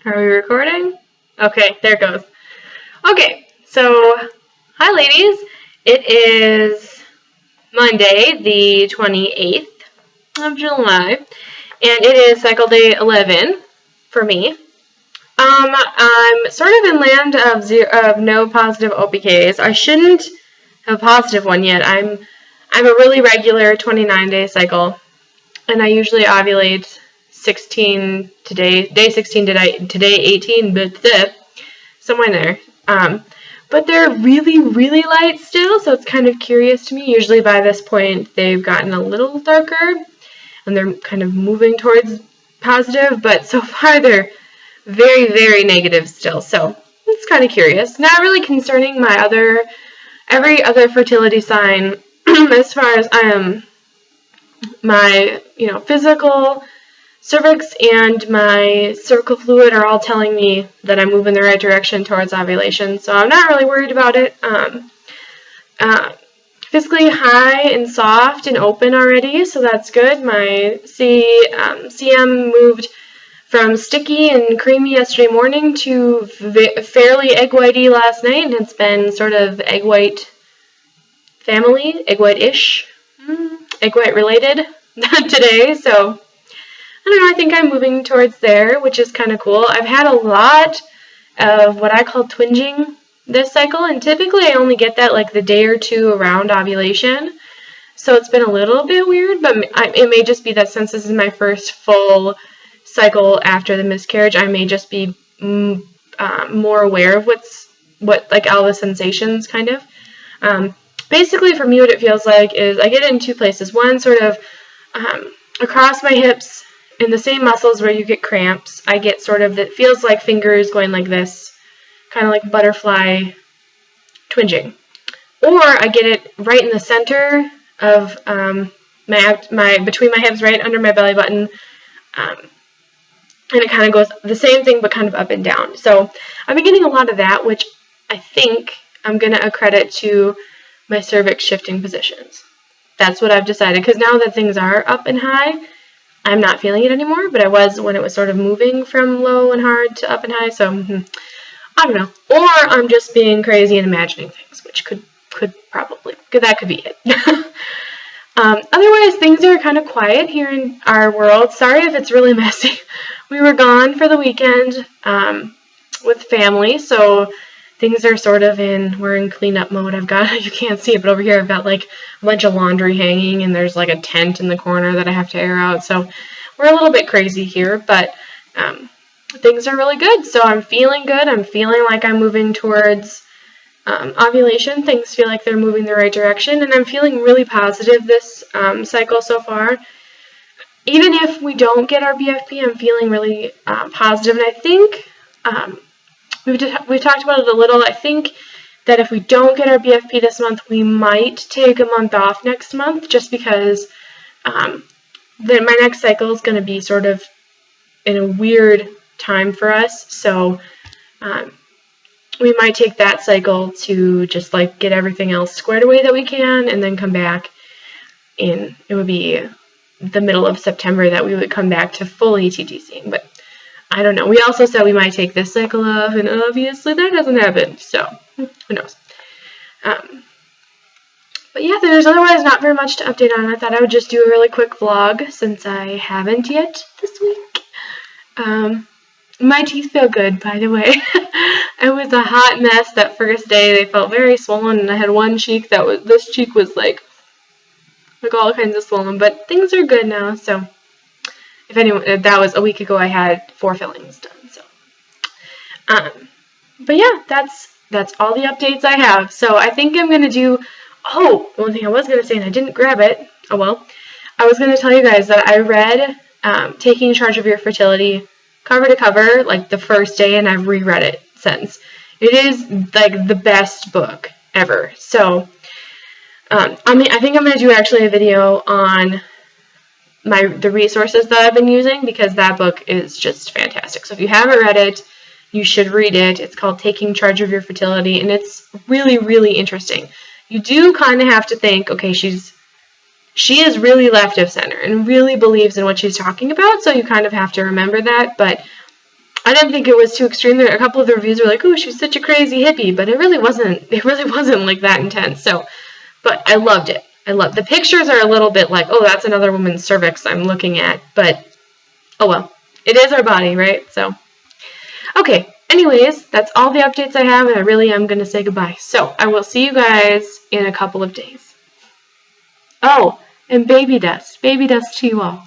Are we recording? Okay, there it goes. Okay, so hi ladies. It is Monday, the 28th of July, and it is cycle day 11 for me. I'm sort of in land of no positive OPKS. I shouldn't have a positive one yet. I'm a really regular 29-day cycle, and I usually ovulate 16 today, day 16 today 18, but somewhere in there. But they're really, really light still, so it's kind of curious to me. Usually by this point they've gotten a little darker, and they're kind of moving towards positive, but so far they're very, very negative still, so it's kind of curious. Not really concerning every other fertility sign as far as my physical cervix and my cervical fluid are all telling me that I'm moving the right direction towards ovulation, so I'm not really worried about it. Physically high and soft and open already, so that's good. My CM moved from sticky and creamy yesterday morning to fairly egg whitey last night, and it's been sort of egg white family, egg white-ish, egg white related today, so I don't know, I think I'm moving towards there, which is kind of cool. I've had a lot of what I call twinging this cycle, and typically I only get that like the day or two around ovulation, so it's been a little bit weird, but it may just be that since this is my first full cycle after the miscarriage, I may just be more aware of what like all the sensations kind of. Basically for me what it feels like is I get it in two places. One sort of across my hips in the same muscles where you get cramps. I get sort of, it feels like fingers going like this, kind of like butterfly twinging. Or I get it right in the center of between my hips, right under my belly button. And it kind of goes the same thing but kind of up and down. So I've been getting a lot of that, which I think I'm going to accredit to my cervix shifting positions. That's what I've decided, because now that things are up and high, I'm not feeling it anymore, but I was when it was sort of moving from low and hard to up and high, so I don't know. Or I'm just being crazy and imagining things, which could be it. Otherwise, things are kind of quiet here in our world. Sorry if it's really messy. We were gone for the weekend with family, so things are sort of we're in cleanup mode. You can't see it, but over here I've got like a bunch of laundry hanging, and there's like a tent in the corner that I have to air out, so we're a little bit crazy here, but things are really good, so I'm feeling good. I'm feeling like I'm moving towards ovulation. Things feel like they're moving the right direction, and I'm feeling really positive this cycle so far. Even if we don't get our BFP, I'm feeling really positive, and I think we've talked about it a little. I think that if we don't get our BFP this month, we might take a month off next month, just because then my next cycle is going to be sort of in a weird time for us, so we might take that cycle to just like get everything else squared away that we can, and then come back it would be the middle of September that we would come back to fully TTCing, but I don't know. We also said we might take this cycle off, and obviously that hasn't happened, so who knows. But yeah, there's otherwise not very much to update on. I thought I would just do a really quick vlog since I haven't yet this week. My teeth feel good, by the way. It was a hot mess that first day. They felt very swollen, and I had one cheek this cheek was like all kinds of swollen, but things are good now, so if anyone, that was a week ago, I had 4 fillings done, so but yeah, that's all the updates I have. So I think I'm gonna do one thing I was gonna say and I didn't grab it. Oh well. I was gonna tell you guys that I read Taking Charge of Your Fertility cover to cover like the first day, and I've reread it since. It is like the best book ever. So I think I'm going to do actually a video on the resources that I've been using, because that book is just fantastic. So if you haven't read it, you should read it. It's called Taking Charge of Your Fertility, and it's really, really interesting. You do kind of have to think, okay, she is really left of center and really believes in what she's talking about, so you kind of have to remember that, but I didn't think it was too extreme. A couple of the reviews were like, "Oh, she's such a crazy hippie," but it really wasn't. It really wasn't like that intense. So, but I loved it. I love the pictures are a little bit like, oh, that's another woman's cervix I'm looking at, but oh well, it is our body, right? So, okay. Anyways, that's all the updates I have, and I really am going to say goodbye. So, I will see you guys in a couple of days. Oh, and baby dust to you all.